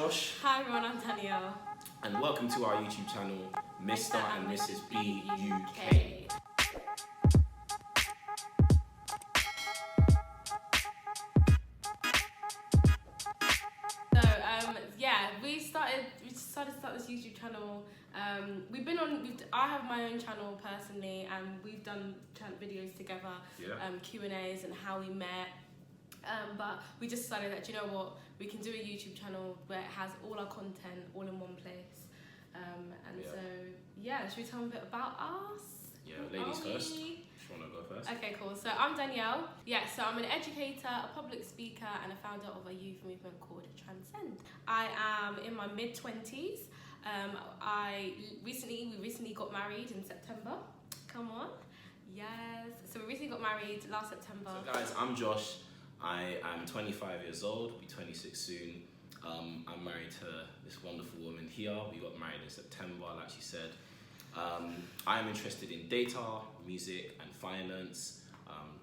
Josh. Hi everyone, I'm Danielle. And welcome to our YouTube channel, Mr. and Mrs. B UK. So we decided to start this YouTube channel. I have my own channel personally, and we've done videos together, Q&As and how we met. But we just decided that, you know what, we can do a YouTube channel where it has all our content all in one place. Should we tell them a bit about us? Yeah, ladies first. If you want to go first. Okay, cool. So I'm Danielle. So I'm an educator, a public speaker, and a founder of a youth movement called Transcend. I am in my mid-20s. We recently got married in September. Come on. Yes. So we recently got married last September. So guys, I'm Josh. I am 25 years old, be 26 soon. I'm married to this wonderful woman here. We got married in September, like she said. I am interested in data, music, and finance.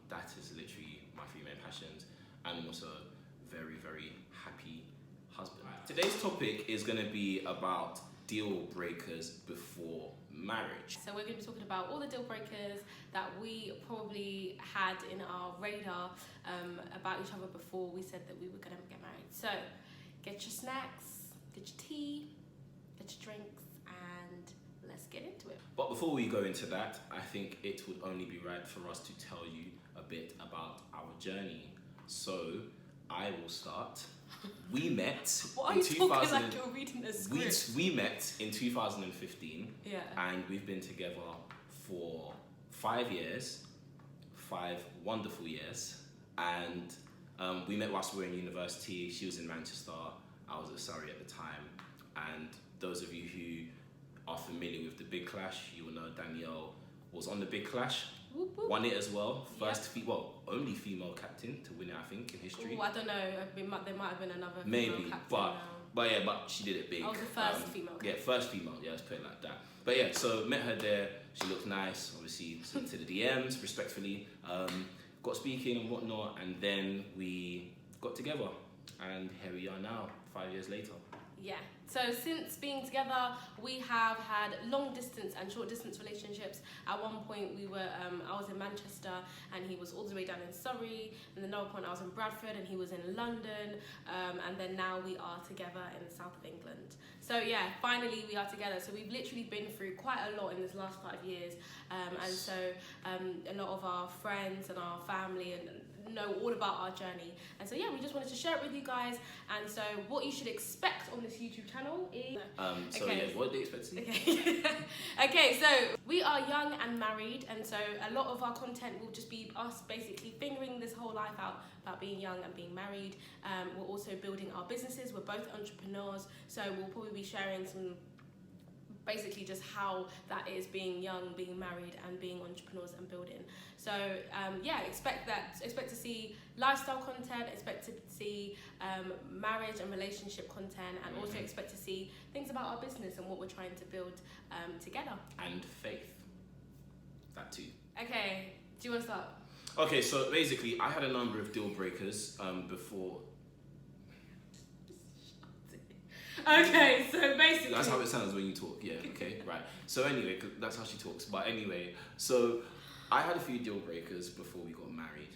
That is literally my three main passions. And I'm also a very, very happy husband. Today's topic is going to be about deal breakers before marriage. So we're going to be talking about all the deal breakers that we probably had in our radar about each other before we said that we were going to get married. So get your snacks, get your tea, get your drinks, and let's get into it. But before we go into that, I think it would only be right for us to tell you a bit about our journey. So I will start. We met What are you talking like you're reading a script? We met in 2015. Yeah. And we've been together for 5 years, 5 wonderful years. And we met whilst we were in university. She was in Manchester, I was at Surrey at the time. And those of you who are familiar with the Big Clash, you will know Danielle was on the Big Clash. Whoop, whoop. Won it as well. Only female captain to win it, I think, in history. Ooh, I don't know. There might have been another female maybe, captain but she did it big. I was the first female captain. Yeah, first female. Yeah, let's put it like that. But yeah, so met her there. She looked nice. Obviously, sent to the DMs respectfully. Got speaking and whatnot, and then we got together, and here we are now, 5 years later. Yeah. So since being together, we have had long distance and short distance relationships. At one point, I was in Manchester and he was all the way down in Surrey. And another point, I was in Bradford and he was in London. And then now we are together in the south of England. So yeah, finally we are together. So we've literally been through quite a lot in this last 5 years. And so a lot of our friends and our family and know all about our journey, and so yeah, we just wanted to share it with you guys. And so what you should expect on this YouTube channel is what do you expect to see? Okay, so we are young and married, and so a lot of our content will just be us basically figuring this whole life out about being young and being married. We're also building our businesses. We're both entrepreneurs, so we'll probably be sharing some basically just how that is being young, being married, and being entrepreneurs and building. So expect to see lifestyle content, expect to see marriage and relationship content, and also expect to see things about our business and what we're trying to build together. And faith, that too. Okay, do you want to start? Okay, so basically I had a number of deal breakers before. Okay, so basically that's how it sounds when you talk. Yeah, okay, right. So anyway, 'cause that's how she talks. But anyway, so I had a few deal breakers before we got married.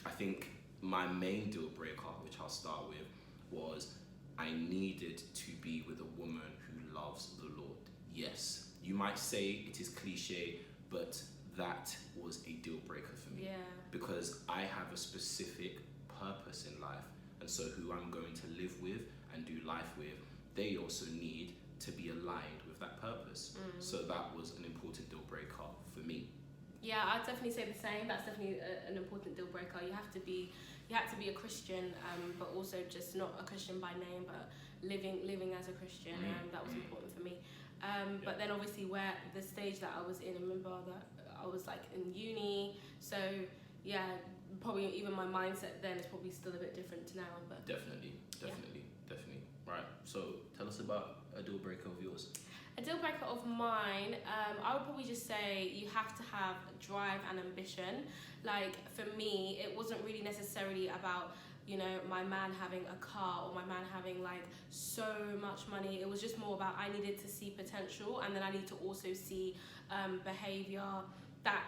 I think my main deal breaker, which I'll start with, was I needed to be with a woman who loves the Lord. Yes, you might say it is cliche, but that was a deal breaker for me. Yeah. Because I have a specific purpose in life, and so who I'm going to live with and do life with, they also need to be aligned with that purpose. So that was an important deal breaker for me. Yeah, I'd definitely say the same. That's definitely an important deal breaker. You have to be a Christian, but also just not a Christian by name, but living as a Christian. That was important for me. But then obviously where the stage that I was in, I remember that I was like in uni. So yeah, probably even my mindset then is probably still a bit different now. But Definitely. Right, so tell us about a deal breaker of yours. A deal breaker of mine, I would probably just say you have to have drive and ambition. Like for me, it wasn't really necessarily about you know, my man having a car or my man having like so much money. It was just more about I needed to see potential, and then I need to also see behavior that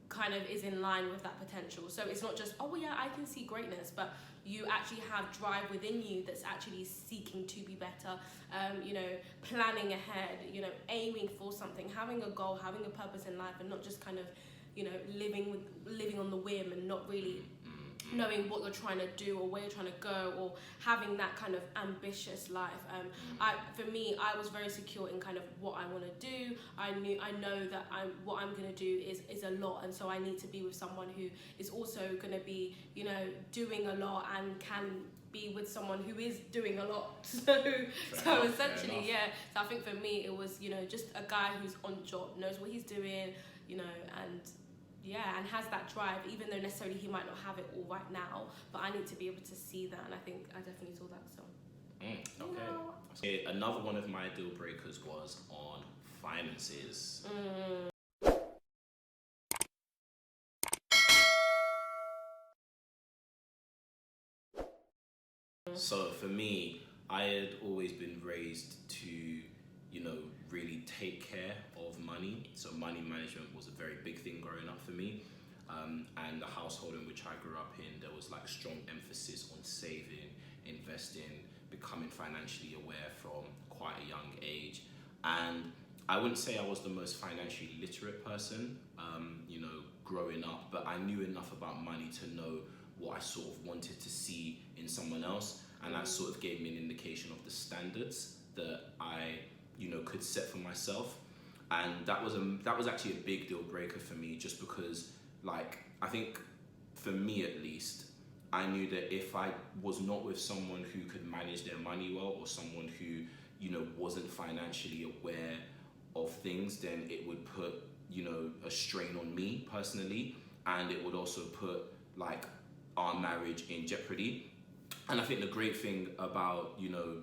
kind of is in line with that potential. So it's not just, oh yeah, I can see greatness, but you actually have drive within you that's actually seeking to be better, you know, planning ahead, you know, aiming for something, having a goal, having a purpose in life, and not just kind of, you know, living on the whim and not really knowing what you're trying to do or where you're trying to go, or having that kind of ambitious life. For me, I was very secure in kind of what I want to do. I know that what I'm going to do is a lot, and so I need to be with someone who is also going to be, you know, doing a lot and can be with someone who is doing a lot. So essentially, yeah. So I think for me, it was, you know, just a guy who's on job, knows what he's doing, you know, and has that drive, even though necessarily he might not have it all right now, but I need to be able to see that, and I think I definitely saw that. So okay. You know. Another one of my deal breakers was on finances. So for me, I had always been raised to, you know, really take care of money. So money management was a very big thing growing up for me. And the household in which I grew up in, there was like strong emphasis on saving, investing, becoming financially aware from quite a young age. And I wouldn't say I was the most financially literate person, you know, growing up, but I knew enough about money to know what I sort of wanted to see in someone else. And that sort of gave me an indication of the standards that I, you know, could set for myself. And that was actually a big deal breaker for me, just because, like, I think for me at least, I knew that if I was not with someone who could manage their money well, or someone who, you know, wasn't financially aware of things, then it would put, you know, a strain on me personally, and it would also put like our marriage in jeopardy. And I think the great thing about, you know,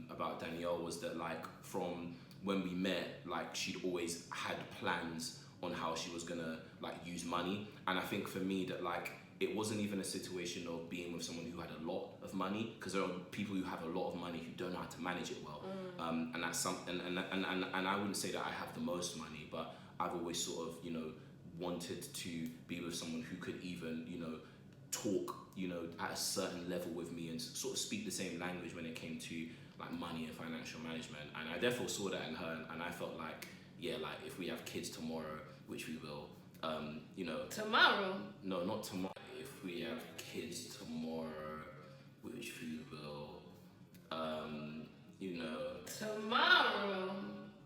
about Danielle was that, like, from when we met, like, she'd always had plans on how she was gonna like use money. And I think for me that, like, it wasn't even a situation of being with someone who had a lot of money, because there are people who have a lot of money who don't know how to manage it well. And that's something, and I wouldn't say that I have the most money, but I've always sort of, you know, wanted to be with someone who could even, you know, talk, you know, at a certain level with me and sort of speak the same language when it came to like money and financial management. And I therefore saw that in her, and I felt like, yeah, like if we have kids tomorrow, which we will, you know. Tomorrow? No, not tomorrow. If we have kids tomorrow, which we will, you know. Tomorrow?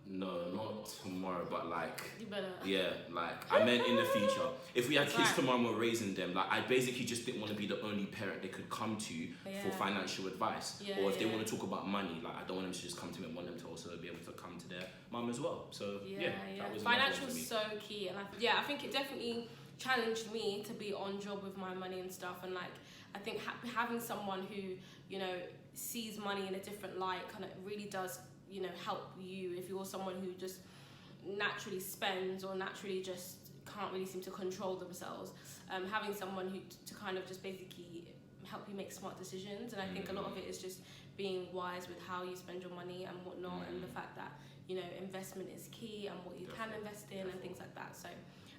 No, not tomorrow, but like, you better. Yeah, like I meant in the future. If we had kids tomorrow and we're raising them, like I basically just didn't want to be the only parent they could come to for financial advice. Or if they want to talk about money, like I don't want them to just come to me. I want them to also be able to come to their mum as well. So that was financial is so key, and I think it definitely challenged me to be on job with my money and stuff. And like I think having someone who, you know, sees money in a different light kind of really does, you know, help you if you're someone who just naturally spends or naturally just can't really seem to control themselves. Having someone who to kind of just basically help you make smart decisions. And I think a lot of it is just being wise with how you spend your money and whatnot, and the fact that, you know, investment is key and what you can invest in and things like that. So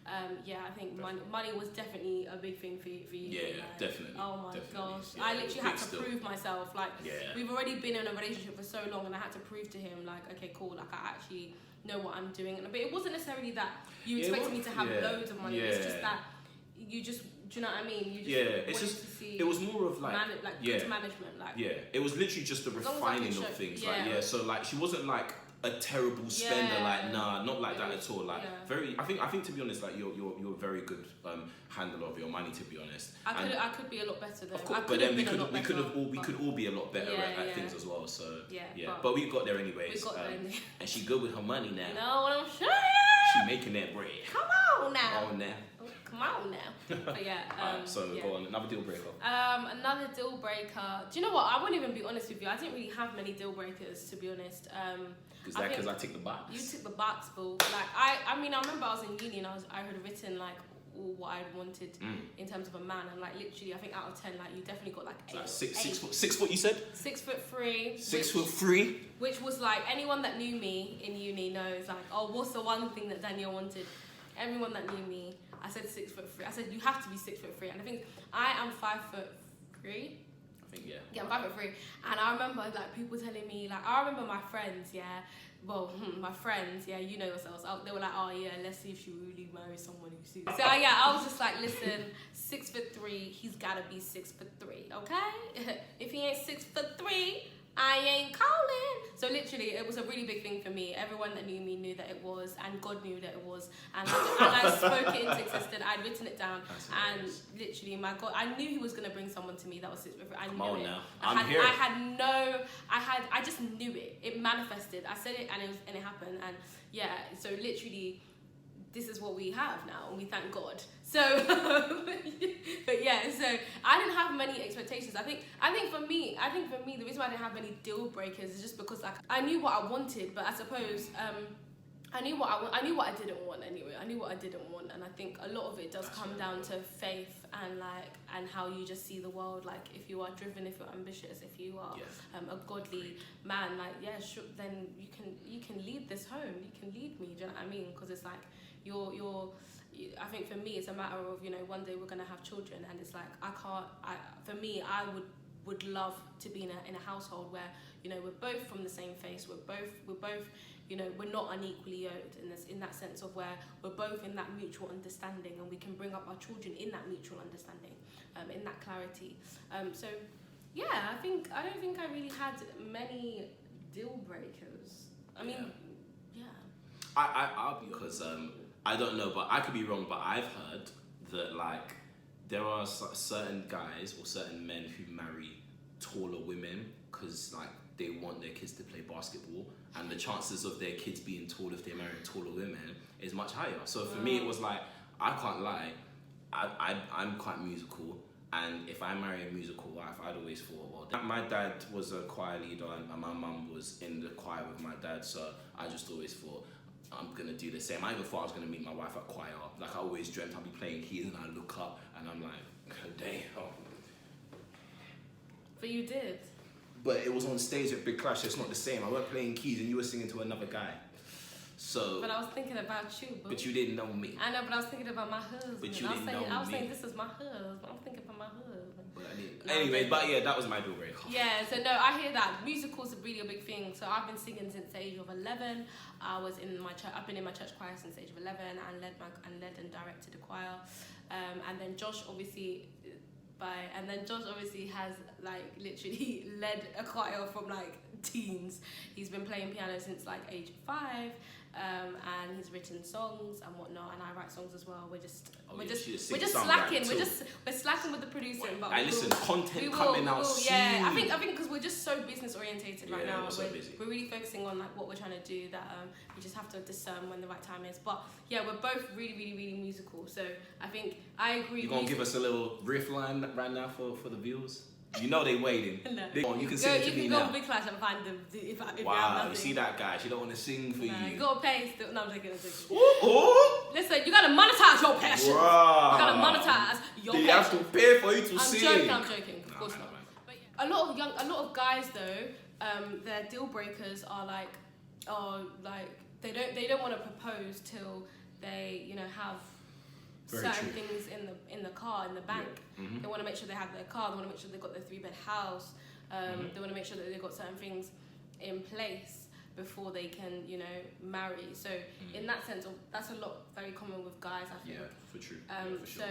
I think money was definitely a big thing for you. Yeah, like, definitely. Oh my gosh. Yeah, I literally had to prove myself. Like, we've already been in a relationship for so long, and I had to prove to him, like, okay, cool, like, I actually know what I'm doing. But it wasn't necessarily that you expected me to have loads of money. It's just that you just, do you know what I mean? You just it's just, to see it was more of like, good management. Like, it was literally just the refining of things. So like, she wasn't like a terrible spender, like not like that at all. Like very, I think to be honest, like you're a very good handler of your money. To be honest, I could be a lot better though. Of course, but then we could all be a lot better at things as well. So but we got there anyways. We got there anyway. And she good with her money now. No, what I'm saying. She making that bread. Come on now. Come on now. But go on, another deal breaker. Another deal breaker. Do you know what? I won't even be honest with you. I didn't really have many deal breakers, to be honest. Because I ticked the box? You ticked the box, boo. Like, I mean, I remember I was in uni and I had written, like, all what I wanted in terms of a man. And like literally, I think out of 10, like you definitely got like 8. Like 6 foot. You said 6'3". 6'3". Which was like, anyone that knew me in uni knows, like, oh, what's the one thing that Danielle wanted? Everyone that knew me, I said 6'3". I said you have to be 6'3", and I think I am 5'3". I think Yeah, I'm 5'3", and I remember like people telling me, like, I remember my friends, my friends, you know yourselves. They were like, oh yeah, let's see if she really marries someone who suits. So yeah, I was just like, listen, 6'3", he's gotta be 6'3", okay? If he ain't 6'3", I ain't calling. So literally, it was a really big thing for me. Everyone that knew me knew that it was, and God knew that it was, and I spoke it into existence. I'd written it down, and literally, my God, I knew He was gonna bring someone to me that was 6'3". I knew it. Now. I just knew it. It manifested. I said it, and it happened. And yeah, so literally, this is what we have now, and we thank God. So, but yeah, so I didn't have many expectations. I think for me, the reason why I didn't have many deal breakers is just because like I knew what I wanted, but I suppose I knew what I didn't want anyway. I knew what I didn't want, and I think a lot of it does come down to faith and how you just see the world. Like if you are driven, if you're ambitious, if you are a godly man, like sure, then you can lead this home. You can lead me. Do you know what I mean? Because it's like I think for me it's a matter of, you know, one day we're gonna have children, and it's like I would love to be in a household where, you know, we're both from the same faith, we're both you know, we're not unequally yoked in that sense of where we're both in that mutual understanding, and we can bring up our children in that mutual understanding, in that clarity. So yeah, I don't think I really had many deal breakers. I mean, I'll because I don't know, but I could be wrong, but I've heard that like there are certain guys or certain men who marry taller women because like they want their kids to play basketball, and the chances of their kids being tall if they marry taller women is much higher. So for me, it was like, I can't lie, I'm quite musical, and if I marry a musical wife, I'd always thought, well, my dad was a choir leader, and my mum was in the choir with my dad, so I just always thought, I'm gonna do the same. I even thought I was gonna meet my wife at choir. Like I always dreamt I'd be playing keys, and I look up and I'm like, damn. But you did. But it was on stage at Big Clash, so it's not the same. I weren't playing keys and you were singing to another guy. So. But I was thinking about you, boo. But you didn't know me. I know, but I was thinking about my husband. But you didn't know me. I was saying this is my husband. I'm thinking about my husband. Anyways, but yeah, that was my deal breaker. Yeah, so no, I hear that. Musicals are really a big thing. So I've been singing since the age of 11. I've been in my church choir since the age of 11 and led and directed a choir. And then Josh obviously has like literally led a choir from like teens. He's been playing piano since like age 5. And he's written songs and whatnot, and I write songs as well. We're just slacking. We're slacking with the producing, but content coming out soon. Yeah, I think because we're just so business orientated right now. We're really focusing on like what we're trying to do, that we just have to discern when the right time is. But yeah, we're both really, really, really musical. So I think I agree. You gonna give us a little riff line right now for the viewers? You know they waiting. No. You can sing it to me now. You can go on Big Clash and find them. Wow, you see that guy? She don't want to sing for you. You gotta pay still. No, I'm joking. Ooh. Listen, you gotta monetize your passion. Wow. You gotta monetize your passion. They have to pay for you to sing. I'm joking. Of course not. But yeah, a lot of guys though, their deal breakers are like, they don't want to propose till they, you know, have certain things in the car, in the bank. Yeah. Mm-hmm. They want to make sure they have their car. They want to make sure they've got their 3-bed house. They want to make sure that they've got certain things in place before they can, you know, marry. So in that sense, that's a lot very common with guys, I think. Yeah, for true. For sure.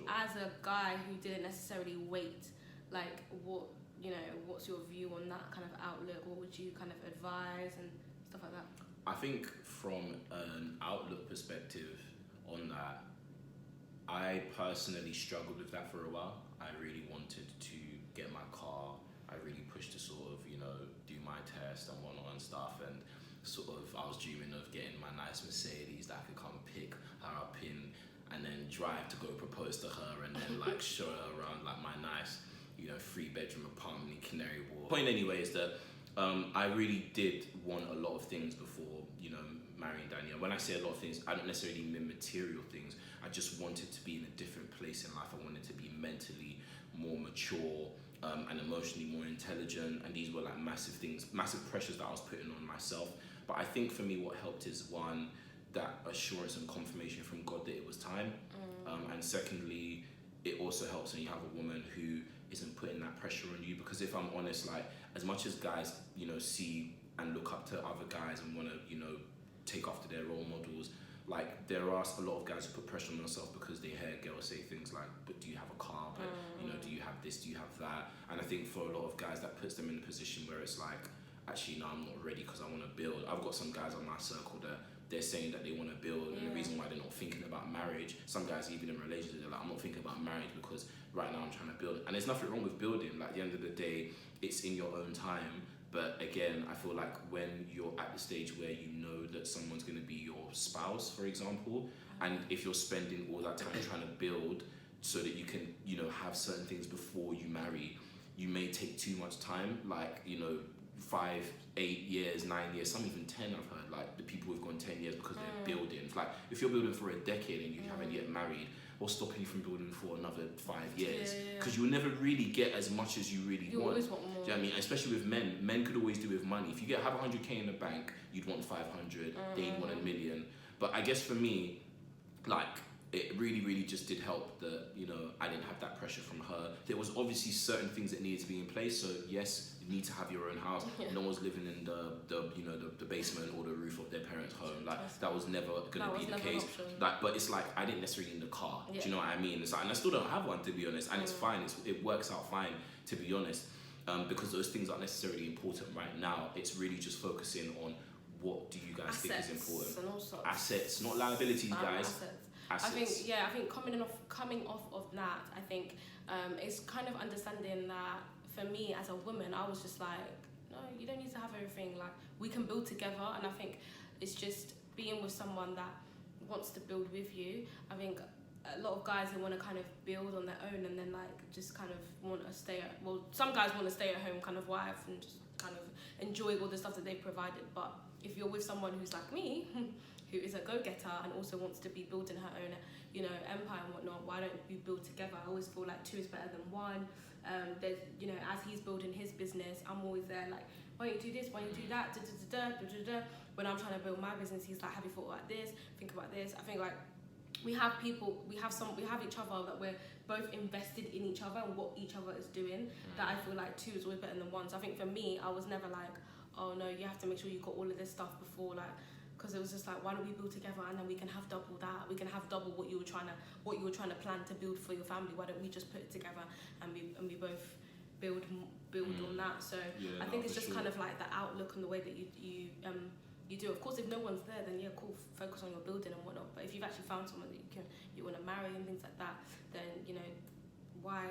As a guy who didn't necessarily wait, like what's your view on that kind of outlook? What would you kind of advise and stuff like that? I think from an outlook perspective on that, I personally struggled with that for a while. I really wanted to get my car. I really pushed to sort of, you know, do my test and whatnot and stuff. And sort of, I was dreaming of getting my nice Mercedes that I could come pick her up in and then drive to go propose to her and then like show her around like my nice, you know, 3-bedroom apartment in Canary Wharf. Point anyway is that I really did want a lot of things before, marrying Danielle. When I say a lot of things, I don't necessarily mean material things. I just wanted to be in a different place in life. I wanted to be mentally more mature, and emotionally more intelligent, and these were like massive things, massive pressures that I was putting on myself. But I think for me, what helped is one, that assurance and confirmation from God that it was time, and secondly, it also helps when you have a woman who isn't putting that pressure on you. Because if I'm honest, like, as much as guys, see and look up to other guys and want to, take after their role models, like, there are a lot of guys who put pressure on themselves because they hear girls say things like, but do you have a car, but do you have this, do you have that? And I think for a lot of guys, that puts them in a position where it's like, actually, no, I'm not ready because I want to build. I've got some guys on my circle that they're saying that they want to build, and the reason why they're not thinking about marriage, some guys even in relationships, they're like, I'm not thinking about marriage because right now I'm trying to build. And there's nothing wrong with building. Like, at the end of the day, it's in your own time. But again, I feel like when you're at the stage where you know that someone's going to be your spouse, for example, and if you're spending all that time trying to build so that you can, have certain things before you marry, you may take too much time, like, 5, 8 years, 9 years, some even 10, I've heard, like, the people who've gone 10 years because they're building. Like, if you're building for a decade and you haven't yet married, what's stopping you from building for another 5 years? Because you'll never really get as much as you really want. You always want more. Do you know what I mean? Especially with men. Men could always do with money. If you have 100k in the bank, you'd want 500, they'd want $1 million. But I guess for me, like, it really, really just did help that, I didn't have that pressure from her. There was obviously certain things that needed to be in place. So yes, you need to have your own house. No one's living in the basement or the roof of their parents' home. Like, that was never going to be the case. Like, but it's like, I didn't necessarily need a car. Do you know what I mean? It's like, and I still don't have one, to be honest. And it's fine. It works out fine, to be honest. Because those things aren't necessarily important right now. It's really just focusing on what do you guys think is important. Assets, not liabilities, guys. Assets. I think coming off of that, I think it's kind of understanding that for me as a woman, I was just like, no, you don't need to have everything. Like, we can build together, and I think it's just being with someone that wants to build with you. I think a lot of guys, they want to kind of build on their own and then like just kind of want to some guys want to stay at home kind of wife and just kind of enjoy all the stuff that they've provided. But if you're with someone who's like me, who is a go-getter and also wants to be building her own, empire and whatnot, why don't we build together? I always feel like 2 is better than 1. There's, as he's building his business, I'm always there like, why don't you do this, why don't you do that, When I'm trying to build my business, he's like, have you thought about this, think about this. I think like we have each other that we're both invested in each other and what each other is doing, that I feel like 2 is always better than 1. So I think for me, I was never like, oh no, you have to make sure you got all of this stuff before, like, because it was just like, why don't we build together and then we can have double that, we can have double what you were trying to plan to build for your family. Why don't we just put it together and we both build on that. So I think it's just kind of like the outlook and the way that you do. Of course, if no one's there, then yeah, cool, focus on your building and whatnot. But if you've actually found someone that you want to marry and things like that, then why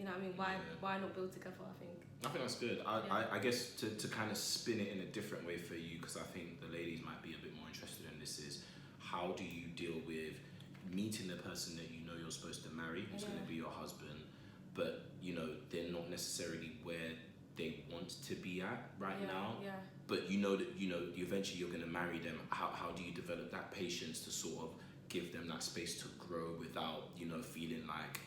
not build together? I think that's good. I guess to kind of spin it in a different way for you, because I think the ladies might be a bit more interested in this, is how do you deal with meeting the person that you're supposed to marry, who's going to be your husband, but they're not necessarily where they want to be at right now, but that eventually you're going to marry them. How do you develop that patience to sort of give them that space to grow without feeling like,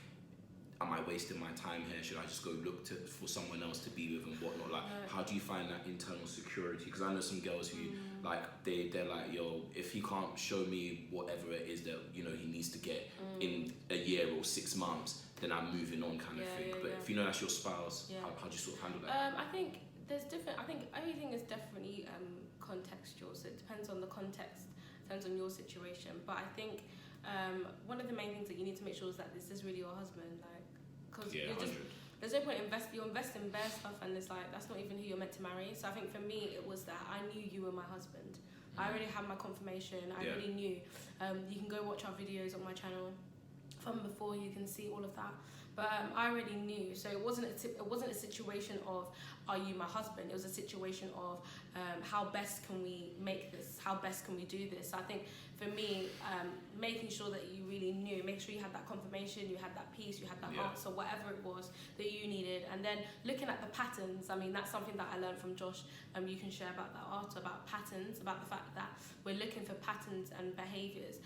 am I wasting my time here? Should I just go look for someone else to be with and whatnot? Like, how do you find that internal security? Because I know some girls who like they're like, yo, if he can't show me whatever it is that he needs to get in a year or 6 months, then I'm moving on, kind of thing. But if that's your spouse, how do you sort of handle that? I think there's different. I think everything is definitely contextual. So it depends on the context, depends on your situation. But I think one of the main things that you need to make sure is that this is really your husband, like. Because there's no point you invest in bare stuff and it's like, that's not even who you're meant to marry. So I think for me it was that I knew you were my husband. I already had my confirmation. I really knew. You can go watch our videos on my channel from before, you can see all of that. But I already knew. So it wasn't a situation of are you my husband? It was a situation of how best can we make this? How best can we do this? So I think for me, making sure that you really knew, make sure you had that confirmation, you had that peace, you had that answer, whatever it was that you needed. And then looking at the patterns, I mean, that's something that I learned from Josh. You can share about that art, about patterns, about the fact that we're looking for patterns and behaviours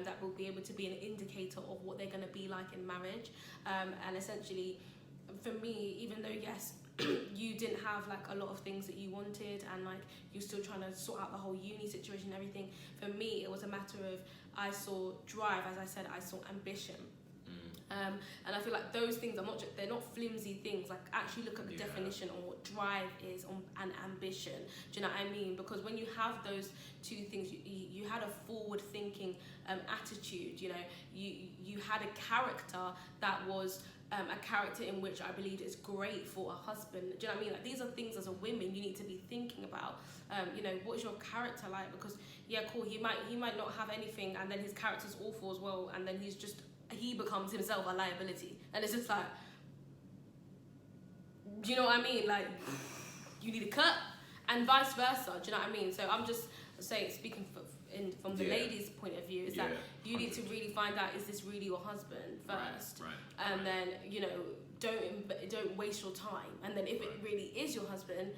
that will be able to be an indicator of what they're going to be like in marriage. And essentially, for me, even though, yes, you didn't have like a lot of things that you wanted, and like you're still trying to sort out the whole uni situation and everything, for me it was a matter of, I saw drive, as I said, I saw ambition. And I feel like those things are they're not flimsy things. Like, actually look at the definition on what drive is and ambition. Do you know what I mean? Because when you have those two things, you had a forward thinking attitude. You know, you had a character that was a character in which I believed is great for a husband. Do you know what I mean? Like, these are things as a woman you need to be thinking about. You know, what is your character like? Because yeah, cool, he might not have anything, and then his character's awful as well, and then he becomes himself a liability, and it's just like, do you know what I mean? Like, you need a cut, and vice versa. Do you know what I mean? So I'm just saying, speaking from the lady's point of view, is that you 100%. Need to really find out, is this really your husband first, and then, you know, don't waste your time. And then if it really is your husband,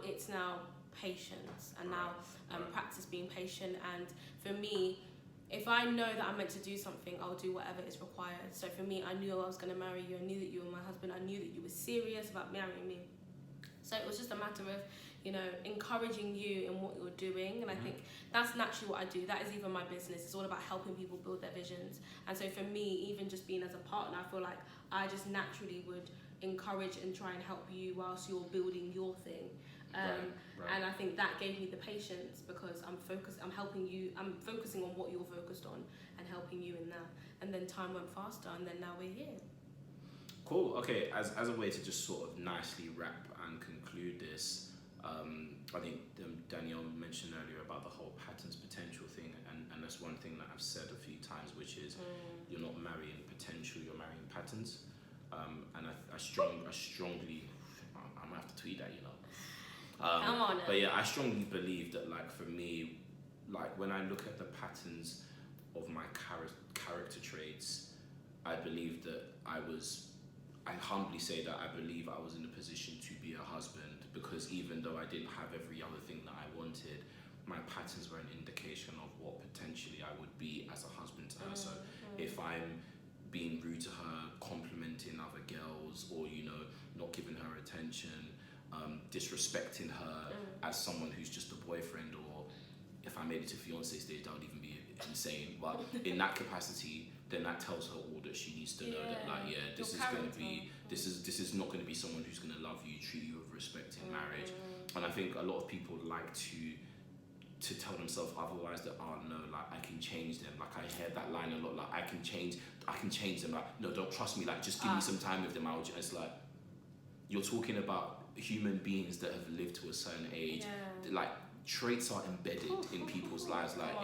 it's now patience, and now practice being patient. And for me, if I know that I'm meant to do something, I'll do whatever is required. So for me, I knew I was going to marry you. I knew that you were my husband. I knew that you were serious about marrying me. So it was just a matter of, you know, encouraging you in what you're doing. And I think that's naturally what I do. That is even my business. It's all about helping people build their visions. And so for me, even just being as a partner, I feel like I just naturally would encourage and try and help you whilst you're building your thing. And I think that gave me the patience, because I'm helping you, I'm focusing on what you're focused on and helping you in that. And then time went faster, and then now we're here. Cool. Okay, as a way to just sort of nicely wrap and conclude this, I think Danielle mentioned earlier about the whole patterns potential thing, and that's one thing that I've said a few times, which is you're not marrying potential, you're marrying patterns. And I strongly, I might have to tweet that, you know. Come on. But yeah, I strongly believe that, like, for me, like, when I look at the patterns of my character traits, I believe that I humbly say that I believe I was in a position to be a husband, because even though I didn't have every other thing that I wanted, my patterns were an indication of what potentially I would be as a husband to her. So if I'm being rude to her, complimenting other girls, or, you know, not giving her attention, disrespecting her as someone who's just a boyfriend, or if I made it to fiance stage, that would even be insane. But in that capacity, then that tells her all that she needs to know, that, like, this is not going to be someone who's going to love you, treat you with respect in marriage. And I think a lot of people like to tell themselves otherwise, that, oh no, like, I can change them. Like, I hear that line a lot, like, I can change them. Like, no, don't trust me. Like, just give me some time with them. It's like, you're talking about human beings that have lived to a certain age. Like, traits are embedded in people's lives. Like,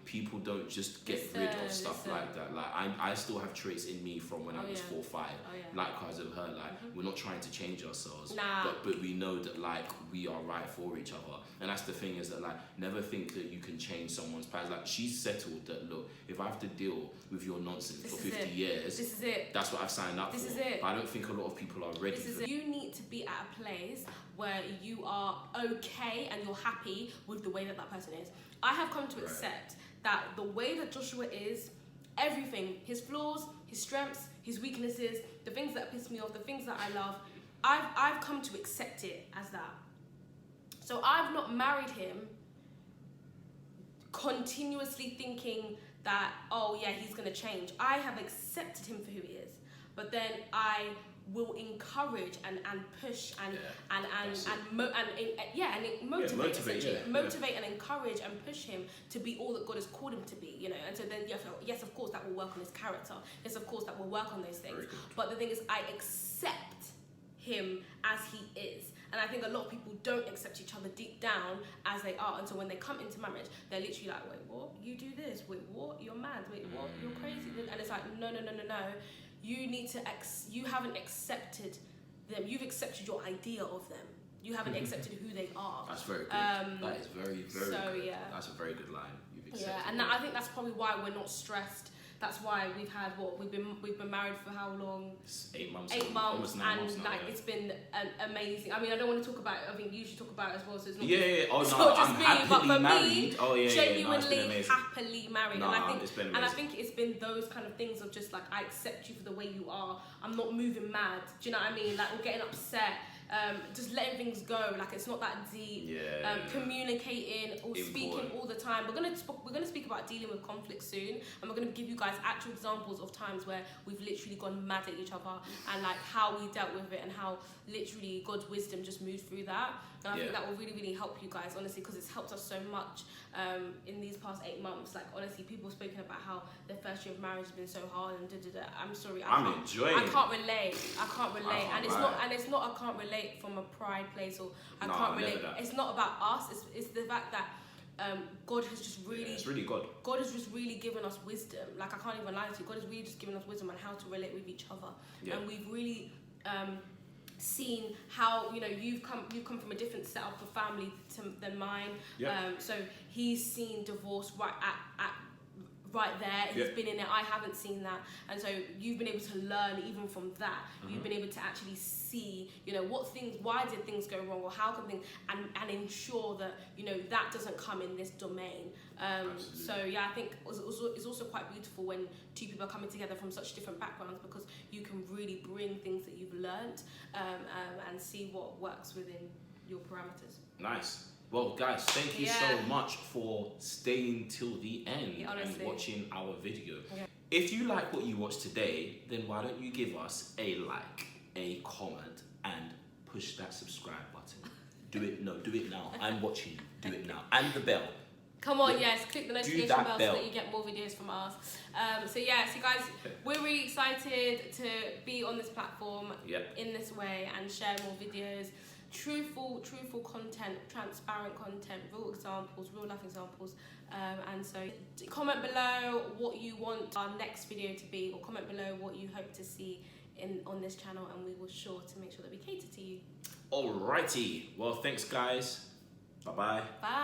people don't just get rid of stuff like that. Like, I still have traits in me from when I was 4 or 5. Likewise of her. Like, we're not trying to change ourselves, but we know that, like, we are right for each other. And that's the thing, is that, like, never think that you can change someone's plans. Like, she's settled that, look, if I have to deal with your nonsense for 50 years, this is it. That's what I've signed up for. But I don't think a lot of people are ready for it. You need to be at a place where you are okay and you're happy with the way that person is. I have come to accept that the way that Joshua is, everything, his flaws, his strengths, his weaknesses, the things that piss me off, the things that I love, I've come to accept it as that. So I've not married him continuously thinking that, oh yeah, he's gonna change. I have accepted him for who he is, but then I will encourage and push and motivate and encourage and push him to be all that God has called him to be, you know. And so then yes, of course, that will work on his character. Yes, of course, that will work on those things. But the thing is, I accept him as he is. And I think a lot of people don't accept each other deep down as they are. And so when they come into marriage, they're literally like, wait, what? You do this? Wait, what? You're mad? Wait, what? You're crazy? And it's like, no. You need to, you haven't accepted them. You've accepted your idea of them. You haven't accepted who they are. That's very good. That is very, very good. Yeah. That's a very good line. You've accepted. Yeah, and I think that's probably why we're not stressed. That's why we've had we've been married for how long? 8 months. 8 months, almost 9 months now, like it's been amazing. I mean, I don't want to talk about it. I think you should talk about it as well. So it's not Oh it's no, not just I'm me, happily but for married. me, No, genuinely it's been amazing. happily married. No, and I think it's been amazing. and I think it's been those kind of things of just like, I accept you for the way you are. I'm not moving mad. Do you know what I mean? Like, we're getting upset. Just letting things go, like it's not that deep. Communicating or speaking all the time. We're gonna speak about dealing with conflict soon, and we're gonna give you guys actual examples of times where we've literally gone mad at each other, and like how we dealt with it, and how literally God's wisdom just moved through that. And I think that will really, really help you guys, honestly, because it's helped us so much in these past 8 months. Like, honestly, people have spoken about how their first year of marriage has been so hard and I'm sorry, I can't relate. And it's not I can't relate from a pride place, or I can't relate. It's not about us. It's the fact that God has just really, it's really God. God has just really given us wisdom. Like, I can't even lie to you. God has really just given us wisdom on how to relate with each other, and we've really seen how, you know, you've come from a different setup of family than mine. So he's seen divorce right there. He's been in it. I haven't seen that, and so you've been able to learn even from that. You've been able to actually see, you know, why did things go wrong, or how can things, and ensure that, you know, that doesn't come in this domain. So yeah, I think it's also quite beautiful when two people are coming together from such different backgrounds, because you can really bring things that you've learned and see what works within your parameters. Nice. Well, guys, thank you so much for staying till the end and watching our video. If you like what you watched today, then why don't you give us a like, a comment, and push that subscribe button. Do it now. I'm watching you. Do it now. And the bell. Come on, click the notification bell so that you get more videos from us. So guys, we're really excited to be on this platform in this way and share more videos. Truthful content, transparent content, real examples, real life examples. And so comment below what you want our next video to be, or comment below what you hope to see on this channel, and we will sure to make sure that we cater to you. Alrighty. Well, thanks guys. Bye-bye. Bye.